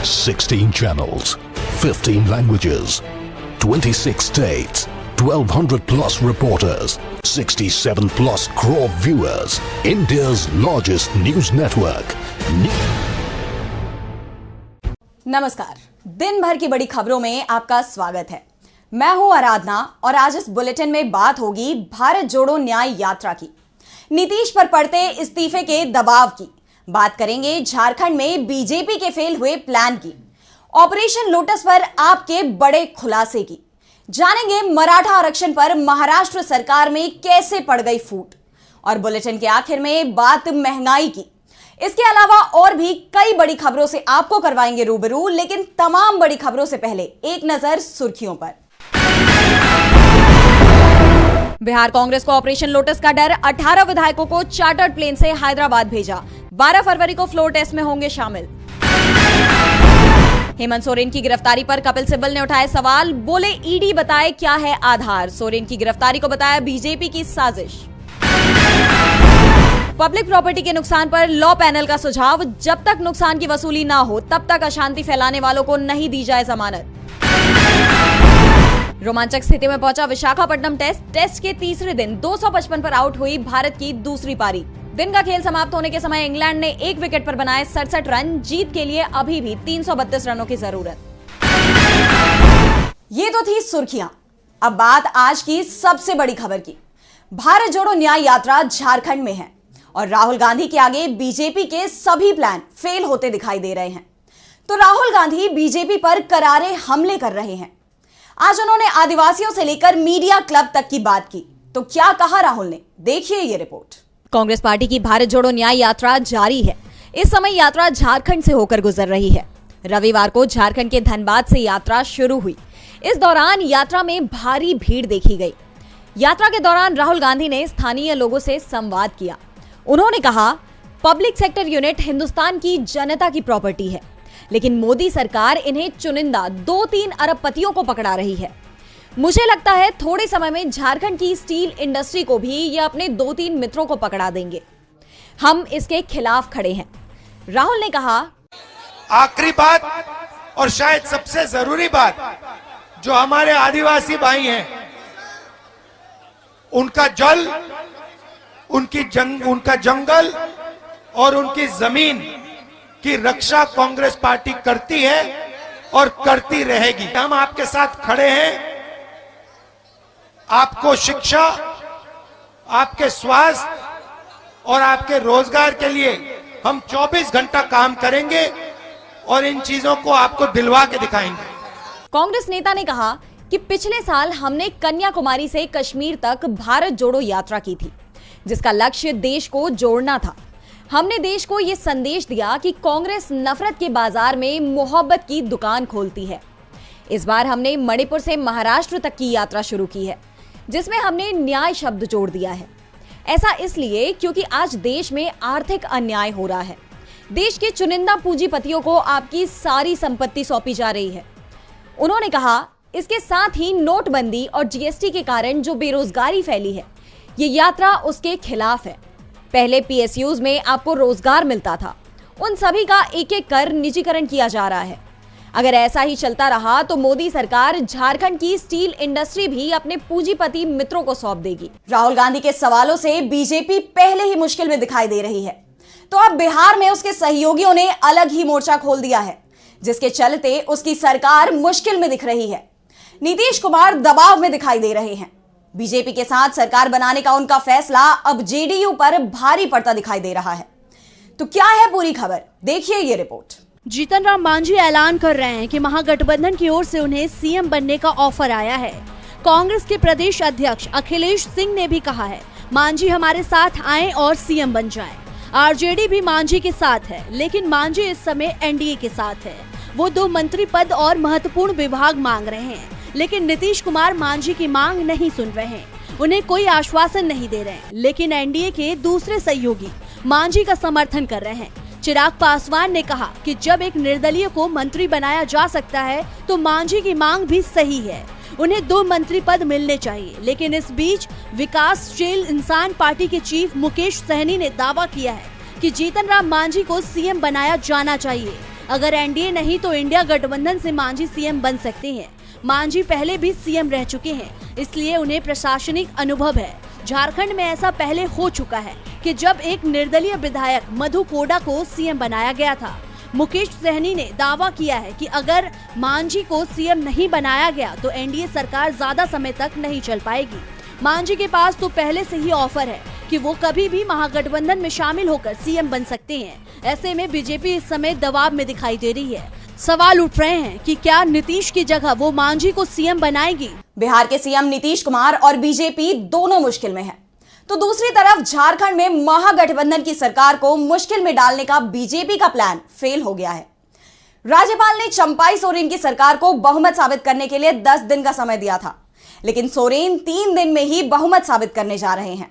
16 channels, 15 languages, 26 states, 1200 plus reporters, 67 plus crore viewers. India's largest news network. नमस्कार, दिन भर की बड़ी खबरों में आपका स्वागत है। मैं हूं आराधना और आज इस बुलेटिन में बात होगी भारत जोड़ो न्याय यात्रा की, नीतीश पर पड़ते इस्तीफे के दबाव की, बात करेंगे झारखंड में बीजेपी के फेल हुए प्लान की, ऑपरेशन लोटस पर आपके बड़े खुलासे की, जानेंगे मराठा आरक्षण पर महाराष्ट्र सरकार में कैसे पड़ गई फूट, और बुलेटिन के आखिर में बात महंगाई की। इसके अलावा और भी कई बड़ी खबरों से आपको करवाएंगे रूबरू, लेकिन तमाम बड़ी खबरों से पहले एक नजर सुर्खियों पर। बिहार कांग्रेस को ऑपरेशन लोटस का डर, 18 विधायकों को चार्टर्ड प्लेन से हैदराबाद भेजा, 12 फरवरी को फ्लोर टेस्ट में होंगे शामिल। हेमंत सोरेन की गिरफ्तारी पर कपिल सिब्बल ने उठाए सवाल, बोले ईडी बताए क्या है आधार, सोरेन की गिरफ्तारी को बताया बीजेपी की साजिश। पब्लिक प्रॉपर्टी के नुकसान पर लॉ पैनल का सुझाव, जब तक नुकसान की वसूली ना हो तब तक अशांति फैलाने वालों को नहीं दी जाए जमानत। रोमांचक स्थिति में पहुंचा विशाखापट्टनम टेस्ट के तीसरे दिन 255 पर आउट हुई भारत की दूसरी पारी। दिन का खेल समाप्त होने के समय इंग्लैंड ने 1 विकेट पर बनाए 67 रन, जीत के लिए अभी भी 332 रनों की जरूरत। ये तो थी सुर्खियां, अब बात आज की सबसे बड़ी खबर की। भारत जोड़ो न्याय यात्रा झारखंड में है और राहुल गांधी के आगे बीजेपी के सभी प्लान फेल होते दिखाई दे रहे हैं। तो राहुल गांधी बीजेपी पर करारे हमले कर रहे हैं। आज उन्होंने आदिवासियों से लेकर मीडिया क्लब तक की बात की, तो क्या कहा राहुल ने, देखिए ये रिपोर्ट। कांग्रेस पार्टी की भारत जोड़ो न्याय यात्रा जारी है। इस समय यात्रा झारखंड से होकर गुजर रही है। रविवार को झारखंड के धनबाद से यात्रा शुरू हुई। इस दौरान यात्रा में भारी भीड़ देखी गई। यात्रा के दौरान राहुल गांधी ने स्थानीय लोगों से संवाद किया। उन्होंने कहा, पब्लिक सेक्टर यूनिट हिंदुस्तान की जनता की प्रॉपर्टी है, लेकिन मोदी सरकार इन्हें चुनिंदा 2-3 अरबपतियों को पकड़ा रही है। मुझे लगता है थोड़े समय में झारखंड की स्टील इंडस्ट्री को भी ये अपने 2-3 मित्रों को पकड़ा देंगे। हम इसके खिलाफ खड़े हैं। राहुल ने कहा, आखिरी बात और शायद सबसे जरूरी बात, जो हमारे आदिवासी भाई हैं, उनका जल, उनका जंगल और उनकी जमीन की रक्षा कांग्रेस पार्टी करती है और करती रहेगी। हम आपके साथ खड़े हैं। आपको शिक्षा, आपके स्वास्थ्य और आपके रोजगार के लिए हम 24 घंटा काम करेंगे और इन चीजों को आपको दिलवा के दिखाएंगे। कांग्रेस नेता ने कहा कि पिछले साल हमने कन्याकुमारी से कश्मीर तक भारत जोड़ो यात्रा की थी, जिसका लक्ष्य देश को जोड़ना था। हमने देश को यह संदेश दिया कि कांग्रेस नफरत के बाजार में मोहब्बत की दुकान खोलती है। इस बार हमने मणिपुर से महाराष्ट्र तक की यात्रा शुरू की है, जिसमें हमने न्याय शब्द जोड़ दिया है। ऐसा इसलिए क्योंकि आज देश में आर्थिक अन्याय हो रहा है। देश के चुनिंदा पूंजीपतियों को आपकी सारी संपत्ति सौंपी जा रही है। उन्होंने कहा, इसके साथ ही नोटबंदी और जीएसटी के कारण जो बेरोजगारी फैली है, ये यात्रा उसके खिलाफ है। पहले पीएसयूज में आपको रोजगार मिलता था, उन सभी का एक एक कर निजीकरण किया जा रहा है। अगर ऐसा ही चलता रहा तो मोदी सरकार झारखंड की स्टील इंडस्ट्री भी अपने पूंजीपति मित्रों को सौंप देगी। राहुल गांधी के सवालों से बीजेपी पहले ही मुश्किल में दिखाई दे रही है, तो अब बिहार में उसके सहयोगियों ने अलग ही मोर्चा खोल दिया है, जिसके चलते उसकी सरकार मुश्किल में दिख रही है। नीतीश कुमार दबाव में दिखाई दे रहे हैं। बीजेपी के साथ सरकार बनाने का उनका फैसला अब जेडीयू पर भारी पड़ता दिखाई दे रहा है। तो क्या है पूरी खबर, देखिए ये रिपोर्ट। जीतन राम मांझी ऐलान कर रहे हैं कि महागठबंधन की ओर से उन्हें सीएम बनने का ऑफर आया है। कांग्रेस के प्रदेश अध्यक्ष अखिलेश सिंह ने भी कहा है, मांझी हमारे साथ आएं और सीएम बन जाएं। आरजेडी भी मांझी के साथ है, लेकिन मांझी इस समय एनडीए के साथ है। वो 2 मंत्री पद और महत्वपूर्ण विभाग मांग रहे हैं, लेकिन नीतीश कुमार मांझी की मांग नहीं सुन रहे हैं, उन्हें कोई आश्वासन नहीं दे रहे हैं। लेकिन एनडीए के दूसरे सहयोगी मांझी का समर्थन कर रहे हैं। चिराग पासवान ने कहा कि जब एक निर्दलीय को मंत्री बनाया जा सकता है तो मांझी की मांग भी सही है, उन्हें 2 मंत्री पद मिलने चाहिए। लेकिन इस बीच विकासशील इंसान पार्टी के चीफ मुकेश सहनी ने दावा किया है कि जीतन राम मांझी को सीएम बनाया जाना चाहिए। अगर एनडीए नहीं तो इंडिया गठबंधन से मांझी सीएम बन सकते हैं। मांझी पहले भी सीएम रह चुके हैं, इसलिए उन्हें प्रशासनिक अनुभव है। झारखंड में ऐसा पहले हो चुका है कि जब एक निर्दलीय विधायक मधु कोड़ा को सीएम बनाया गया था। मुकेश सहनी ने दावा किया है कि अगर मांझी को सीएम नहीं बनाया गया तो एनडीए सरकार ज्यादा समय तक नहीं चल पाएगी। मांझी के पास तो पहले से ही ऑफर है कि वो कभी भी महागठबंधन में शामिल होकर सीएम बन सकते हैं। ऐसे में बीजेपी इस समय दबाव में दिखाई दे रही है। सवाल उठ रहे हैं कि क्या नीतीश की जगह वो मांझी को सीएम बनाएगी। बिहार के सीएम नीतीश कुमार और बीजेपी दोनों मुश्किल में हैं। तो दूसरी तरफ झारखंड में महागठबंधन की सरकार को मुश्किल में डालने का बीजेपी का प्लान फेल हो गया है। राज्यपाल ने चंपाई सोरेन की सरकार को बहुमत साबित करने के लिए 10 दिन का समय दिया था, लेकिन सोरेन 3 दिन में ही बहुमत साबित करने जा रहे हैं।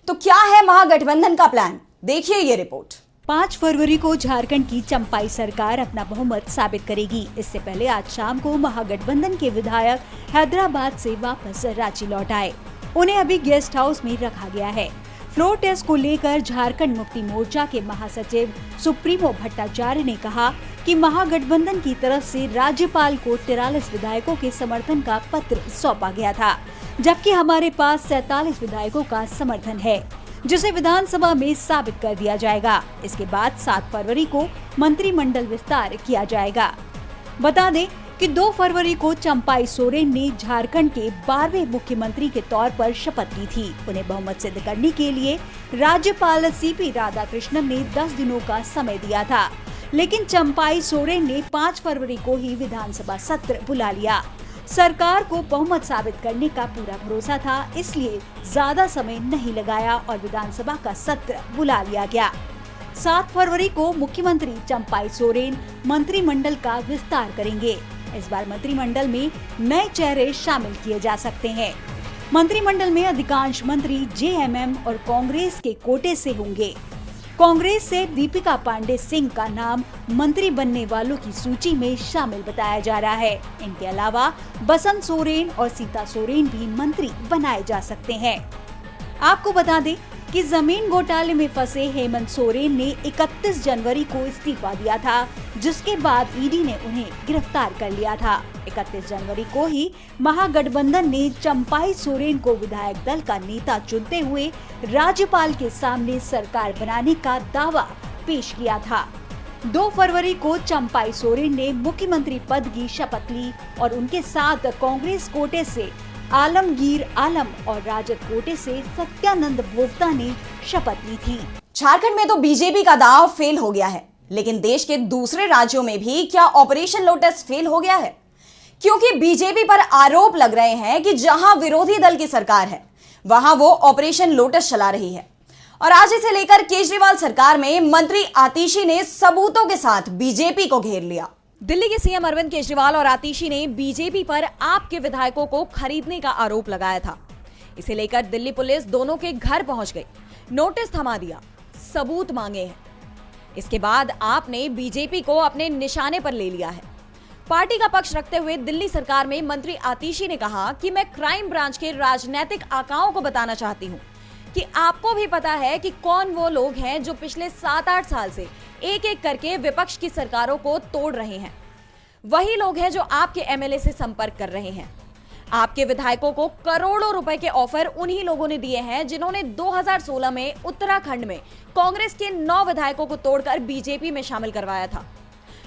तो क्या है महागठबंधन का प्लान, देखिए ये रिपोर्ट। 5 फरवरी को झारखंड की चंपाई सरकार अपना बहुमत साबित करेगी। इससे पहले आज शाम को महागठबंधन के विधायक हैदराबाद से वापस रांची लौट आए। उन्हें अभी गेस्ट हाउस में रखा गया है। फ्लोर टेस्ट को लेकर झारखंड मुक्ति मोर्चा के महासचिव सुप्रीमो भट्टाचार्य ने कहा कि महागठबंधन की तरफ से राज्यपाल को 43 विधायकों के समर्थन का पत्र सौंपा गया था, जबकि हमारे पास 47 विधायकों का समर्थन है, जिसे विधानसभा में साबित कर दिया जाएगा। इसके बाद 7 फरवरी को मंत्रिमंडल विस्तार किया जाएगा। बता दें कि 2 फरवरी को चंपाई सोरेन ने झारखंड के 12वें मुख्यमंत्री के तौर पर शपथ ली थी। उन्हें बहुमत सिद्ध करने के लिए राज्यपाल सीपी राधाकृष्णन ने 10 दिनों का समय दिया था, लेकिन चंपाई सोरेन ने 5 फरवरी को ही विधानसभा सत्र बुला लिया। सरकार को बहुमत साबित करने का पूरा भरोसा था, इसलिए ज्यादा समय नहीं लगाया और विधानसभा का सत्र बुला लिया गया। 7 फरवरी को मुख्यमंत्री चंपाई सोरेन मंत्रिमंडल का विस्तार करेंगे। इस बार मंत्रिमंडल में नए चेहरे शामिल किए जा सकते हैं। मंत्रिमंडल में अधिकांश मंत्री जेएमएम और कांग्रेस के कोटे से होंगे। कांग्रेस से दीपिका पांडे सिंह का नाम मंत्री बनने वालों की सूची में शामिल बताया जा रहा है। इनके अलावा बसंत सोरेन और सीता सोरेन भी मंत्री बनाए जा सकते हैं। आपको बता दें कि जमीन घोटाले में फंसे हेमंत सोरेन ने 31 जनवरी को इस्तीफा दिया था, जिसके बाद ईडी ने उन्हें गिरफ्तार कर लिया था। 31 जनवरी को ही महागठबंधन ने चंपाई सोरेन को विधायक दल का नेता चुनते हुए राज्यपाल के सामने सरकार बनाने का दावा पेश किया था। 2 फरवरी को चंपाई सोरेन ने मुख्यमंत्री पद की शपथ ली और उनके साथ कांग्रेस कोटे से आलमगीर आलम और राजद कोटे से सत्यानंद भोक्ता ने शपथ ली थी। झारखंड में तो बीजेपी का दांव फेल हो गया है, लेकिन देश के दूसरे राज्यों में भी क्या ऑपरेशन लोटस फेल हो गया है? क्योंकि बीजेपी पर आरोप लग रहे हैं कि जहां विरोधी दल की सरकार है, वहां वो ऑपरेशन लोटस चला रही है। और आज इसे लेकर केजरीवाल सरकार में मंत्री आतिशी ने सबूतों के साथ बीजेपी को घेर लिया। दिल्ली के सीएम अरविंद केजरीवाल और आतिशी ने बीजेपी पर आपके विधायकों को खरीदने का आरोप लगाया था। इसे लेकर दिल्ली पुलिस दोनों के घर पहुंच गई, नोटिस थमा दिया, सबूत मांगे हैं। इसके बाद आपने बीजेपी को अपने निशाने पर ले लिया है। पार्टी का पक्ष रखते हुए दिल्ली सरकार में मंत्री आतिशी ने कहा कि मैं क्राइम ब्रांच के राजनीतिक आकाओं को बताना चाहती हूं कि आपको भी पता है कि कौन वो लोग हैं जो पिछले 7-8 साल से एक एक करके विपक्ष की सरकारों को तोड़ रहे हैं। वही लोग हैं जो आपके एमएलए से संपर्क कर रहे हैं। आपके विधायकों को करोड़ों रुपए के ऑफर उन्हीं लोगों ने दिए हैं जिन्होंने 2016 में उत्तराखंड में कांग्रेस के 9 विधायकों को तोड़कर बीजेपी में शामिल करवाया था।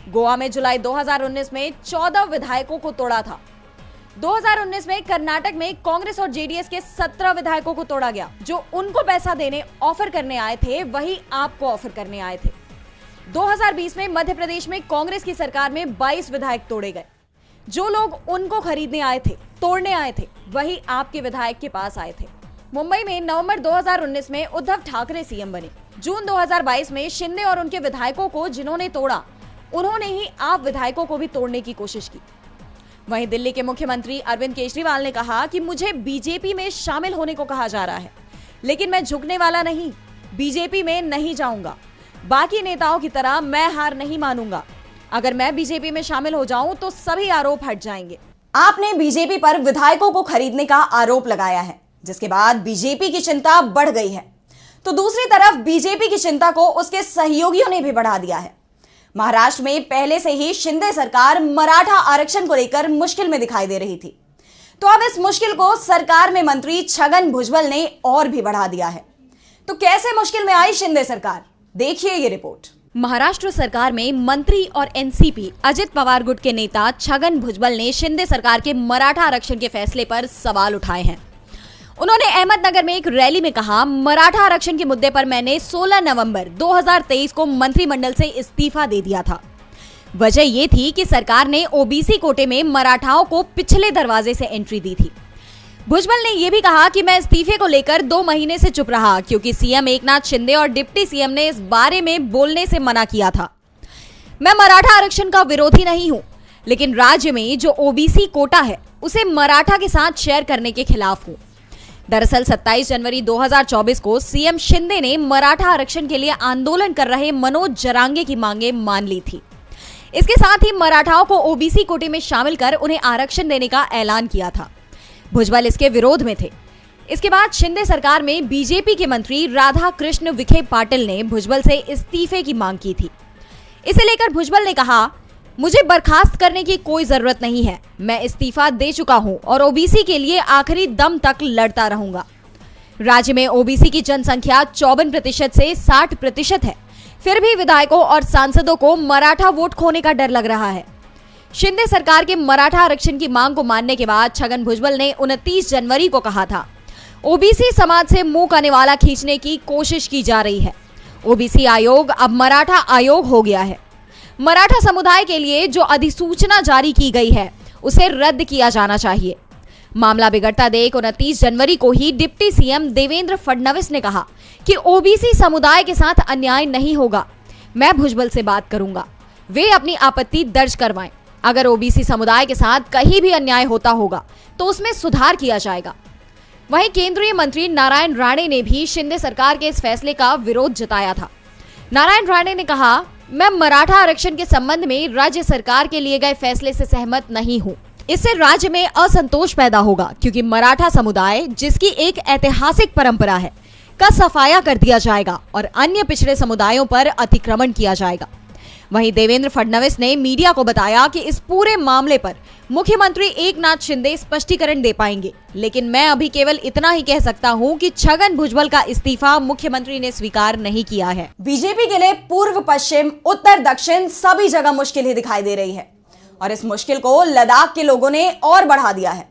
गोवा में जुलाई 2019 में 14 विधायकों को तोड़ा था। 2019 में कर्नाटक में कांग्रेस और जेडीएस के 17 विधायकों को तोड़ा गया। जो उनको पैसा देने ऑफर करने आए थे, वही आपको ऑफर करने आए थे। 2020 में मध्य प्रदेश में कांग्रेस की सरकार में 22 विधायक तोड़े गए। जो लोग उनको खरीदने आए थे, तोड़ने आए थे, वही आपके विधायक के पास आए थे। मुंबई में नवंबर 2019 में उद्धव ठाकरे सीएम बने। जून 2022 में शिंदे और उनके विधायकों को जिन्होंने तोड़ा, उन्होंने ही आप विधायकों को भी तोड़ने की कोशिश की। वहीं दिल्ली के मुख्यमंत्री अरविंद केजरीवाल ने कहा कि मुझे बीजेपी में शामिल होने को कहा जा रहा है, लेकिन मैं झुकने वाला नहीं, बीजेपी में नहीं जाऊंगा। बाकी नेताओं की तरह मैं हार नहीं मानूंगा। अगर मैं बीजेपी में शामिल हो जाऊं तो सभी आरोप हट जाएंगे। आपने बीजेपी पर विधायकों को खरीदने का आरोप लगाया है, जिसके बाद बीजेपी की चिंता बढ़ गई है। तो दूसरी तरफ बीजेपी की चिंता को उसके सहयोगियों ने भी बढ़ा दिया है। महाराष्ट्र में पहले से ही शिंदे सरकार मराठा आरक्षण को लेकर मुश्किल में दिखाई दे रही थी, तो अब इस मुश्किल को सरकार में मंत्री छगन भुजबल ने और भी बढ़ा दिया है। तो कैसे मुश्किल में आई शिंदे सरकार, देखिए ये रिपोर्ट। महाराष्ट्र सरकार में मंत्री और एनसीपी अजित पवार गुट के नेता छगन भुजबल ने शिंदे सरकार के मराठा आरक्षण के फैसले पर सवाल उठाए हैं। उन्होंने अहमदनगर में एक रैली में कहा, मराठा आरक्षण के मुद्दे पर मैंने 16 नवंबर 2023 को मंत्रिमंडल से इस्तीफा दे दिया था। वजह ये थी कि सरकार ने ओबीसी कोटे में मराठाओं को पिछले दरवाजे से एंट्री दी थी। भुजबल ने यह भी कहा कि मैं इस्तीफे को लेकर 2 महीने से चुप रहा क्योंकि सीएम एकनाथ शिंदे और डिप्टी सीएम ने इस बारे में बोलने से मना किया था। मैं मराठा आरक्षण का विरोधी नहीं हूं, लेकिन राज्य में जो ओबीसी कोटा है उसे मराठा के साथ शेयर करने के खिलाफ हूं। दरअसल 27 जनवरी 2024 को सीएम शिंदे ने मराठा आरक्षण के लिए आंदोलन कर रहे मनोज जरांगे की मांगे मान ली थी। इसके साथ ही मराठाओं को ओबीसी कोटे में शामिल कर उन्हें आरक्षण देने का ऐलान किया था। भुजबल इसके विरोध में थे। इसके बाद शिंदे सरकार में बीजेपी के मंत्री राधा कृष्ण विखे पाटिल ने भुजबल से इस्तीफे की मांग की थी। इसे लेकर भुजबल ने कहा, मुझे बर्खास्त करने की कोई जरूरत नहीं है, मैं इस्तीफा दे चुका हूं और ओबीसी के लिए आखिरी दम तक लड़ता रहूंगा। राज्य में ओबीसी की जनसंख्या 54% से 60% है, फिर भी विधायकों और सांसदों को मराठा वोट खोने का डर लग रहा है। शिंदे सरकार के मराठा आरक्षण की मांग को मानने के बाद छगन भुजबल ने 29 जनवरी को कहा था, ओबीसी समाज से मुंह का निवाला खींचने की कोशिश की जा रही है। ओबीसी आयोग अब मराठा आयोग हो गया है। मराठा समुदाय के लिए जो अधिसूचना जारी की गई है उसे रद्द किया जाना चाहिए। मामला बिगड़ता देख 29 जनवरी को ही डिप्टी सीएम देवेंद्र फडणवीस ने कहा कि ओबीसी समुदाय के साथ अन्याय नहीं होगा, मैं भुजबल से बात करूंगा, वे अपनी आपत्ति दर्ज करवाएं। अगर ओबीसी समुदाय के साथ कहीं भी अन्याय होता होगा तो उसमें सुधार किया जाएगा। वहीं केंद्रीय मंत्री नारायण राणे ने भी शिंदे सरकार के इस फैसले का विरोध जताया था। नारायण राणे ने कहा, मैं मराठा आरक्षण के संबंध में राज्य सरकार के लिए गए फैसले से सहमत नहीं हूं। इससे राज्य में असंतोष पैदा होगा क्योंकि मराठा समुदाय, जिसकी एक ऐतिहासिक परंपरा है, का सफाया कर दिया जाएगा और अन्य पिछड़े समुदायों पर अतिक्रमण किया जाएगा। वहीं देवेंद्र फडणवीस ने मीडिया को बताया कि इस पूरे मामले पर मुख्यमंत्री एकनाथ शिंदे स्पष्टीकरण दे पाएंगे, लेकिन मैं अभी केवल इतना ही कह सकता हूं कि छगन भुजबल का इस्तीफा मुख्यमंत्री ने स्वीकार नहीं किया है। बीजेपी के लिए पूर्व पश्चिम उत्तर दक्षिण सभी जगह मुश्किल ही दिखाई दे रही है और इस मुश्किल को लद्दाख के लोगों ने और बढ़ा दिया है।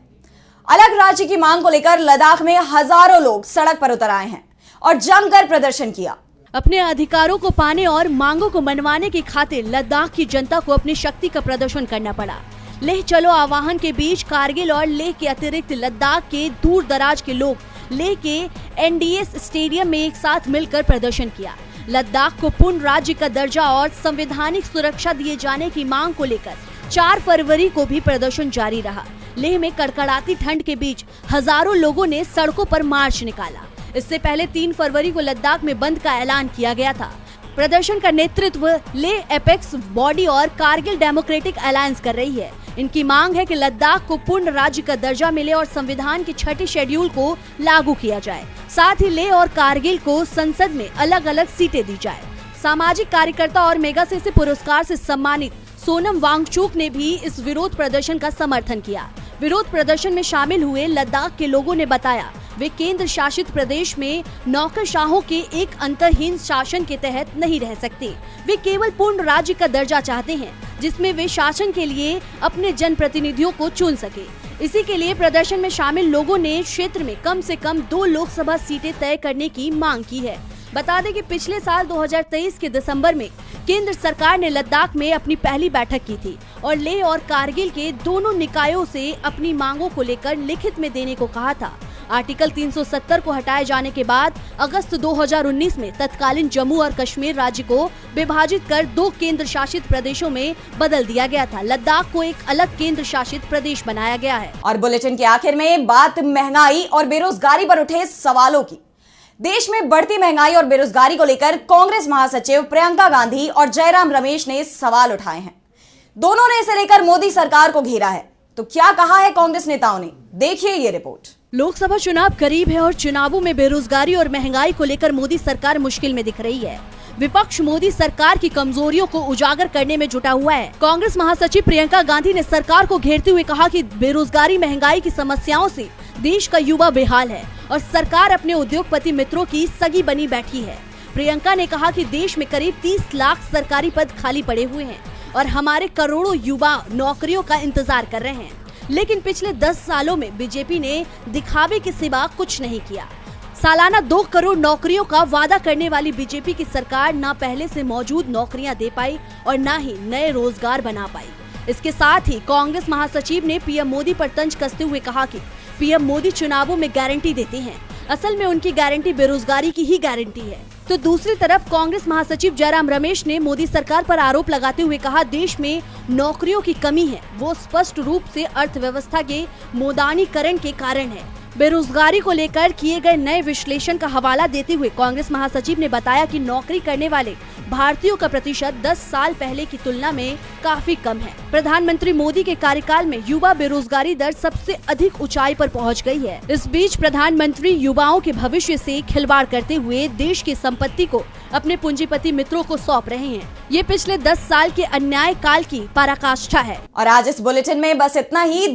अलग राज्य की मांग को लेकर लद्दाख में हजारों लोग सड़क पर उतर आए हैं और जमकर प्रदर्शन किया। अपने अधिकारों को पाने और मांगों को मनवाने की खातिर लद्दाख की जनता को अपनी शक्ति का प्रदर्शन करना पड़ा। लेह चलो आह्वान के बीच कारगिल और लेह के अतिरिक्त लद्दाख के दूर दराज के लोग लेह के एनडीएस स्टेडियम में एक साथ मिलकर प्रदर्शन किया। लद्दाख को पूर्ण राज्य का दर्जा और संवैधानिक सुरक्षा दिए जाने की मांग को लेकर 4 फरवरी को भी प्रदर्शन जारी रहा। लेह में कड़कड़ाती ठंड के बीच हजारों लोगों ने सड़कों पर मार्च निकाला। इससे पहले 3 फरवरी को लद्दाख में बंद का ऐलान किया गया था। प्रदर्शन का नेतृत्व लेह एपेक्स बॉडी और कारगिल डेमोक्रेटिक अलायंस कर रही है। इनकी मांग है कि लद्दाख को पूर्ण राज्य का दर्जा मिले और संविधान के 6 शेड्यूल को लागू किया जाए। साथ ही लेह और कारगिल को संसद में अलग अलग सीटें दी जाए। सामाजिक कार्यकर्ता और मेगासेसे पुरस्कार से सम्मानित सोनम वांगचुक ने भी इस विरोध प्रदर्शन का समर्थन किया। विरोध प्रदर्शन में शामिल हुए लद्दाख के लोगों ने बताया, वे केंद्र शासित प्रदेश में नौकरशाहों के एक अंतरहीन शासन के तहत नहीं रह सकते। वे केवल पूर्ण राज्य का दर्जा चाहते हैं जिसमें वे शासन के लिए अपने जनप्रतिनिधियों को चुन सके। इसी के लिए प्रदर्शन में शामिल लोगों ने क्षेत्र में कम से कम 2 लोकसभा सीटें तय करने की मांग की है। बता दें कि पिछले साल 2023 के दिसंबर में केंद्र सरकार ने लद्दाख में अपनी पहली बैठक की थी और लेह और कारगिल के दोनों निकायों से अपनी मांगों को लेकर लिखित में देने को कहा था। आर्टिकल 370 को हटाए जाने के बाद अगस्त 2019 में तत्कालीन जम्मू और कश्मीर राज्य को विभाजित कर 2 केंद्र शासित प्रदेशों में बदल दिया गया था। लद्दाख को एक अलग केंद्र शासित प्रदेश बनाया गया है। और बुलेटिन के आखिर में बात महंगाई और बेरोजगारी पर उठे सवालों की। देश में बढ़ती महंगाई और बेरोजगारी को लेकर कांग्रेस महासचिव प्रियंका गांधी और जयराम रमेश ने सवाल उठाए हैं। दोनों ने इसे लेकर मोदी सरकार को घेरा है। तो क्या कहा है कांग्रेस नेताओं ने, देखिए ये रिपोर्ट। लोकसभा चुनाव करीब है और चुनावों में बेरोजगारी और महंगाई को लेकर मोदी सरकार मुश्किल में दिख रही है। विपक्ष मोदी सरकार की कमजोरियों को उजागर करने में जुटा हुआ है। कांग्रेस महासचिव प्रियंका गांधी ने सरकार को घेरते हुए कहा कि बेरोजगारी, महंगाई की समस्याओं से देश का युवा बेहाल है और सरकार अपने उद्योगपति मित्रों की सगी बनी बैठी है। प्रियंका ने कहा कि देश में करीब 30 लाख सरकारी पद खाली पड़े हुए हैं और हमारे करोड़ों युवा नौकरियों का इंतजार कर रहे हैं, लेकिन पिछले 10 सालों में बीजेपी ने दिखावे के सिवा कुछ नहीं किया। सालाना 2 करोड़ नौकरियों का वादा करने वाली बीजेपी की सरकार न पहले से मौजूद नौकरियां दे पाई और न ही नए रोजगार बना पाई। इसके साथ ही कांग्रेस महासचिव ने पीएम मोदी पर तंज कसते हुए कहा कि पीएम मोदी चुनावों में गारंटी देते हैं, असल में उनकी गारंटी बेरोजगारी की ही गारंटी है। तो दूसरी तरफ कांग्रेस महासचिव जयराम रमेश ने मोदी सरकार पर आरोप लगाते हुए कहा, देश में नौकरियों की कमी है, वो स्पष्ट रूप से अर्थव्यवस्था के मोदानीकरण के कारण है। बेरोजगारी को लेकर किए गए नए विश्लेषण का हवाला देते हुए कांग्रेस महासचिव ने बताया कि नौकरी करने वाले भारतीयों का प्रतिशत 10 साल पहले की तुलना में काफी कम है। प्रधानमंत्री मोदी के कार्यकाल में युवा बेरोजगारी दर सबसे अधिक ऊंचाई पर पहुंच गई है। इस बीच प्रधानमंत्री युवाओं के भविष्य से खिलवाड़ करते हुए देश की संपत्ति को अपने पूंजीपति मित्रों को सौंप रहे हैं। ये पिछले 10 साल के अन्याय काल की पराकाष्ठा है। और आज इस बुलेटिन में बस इतना ही।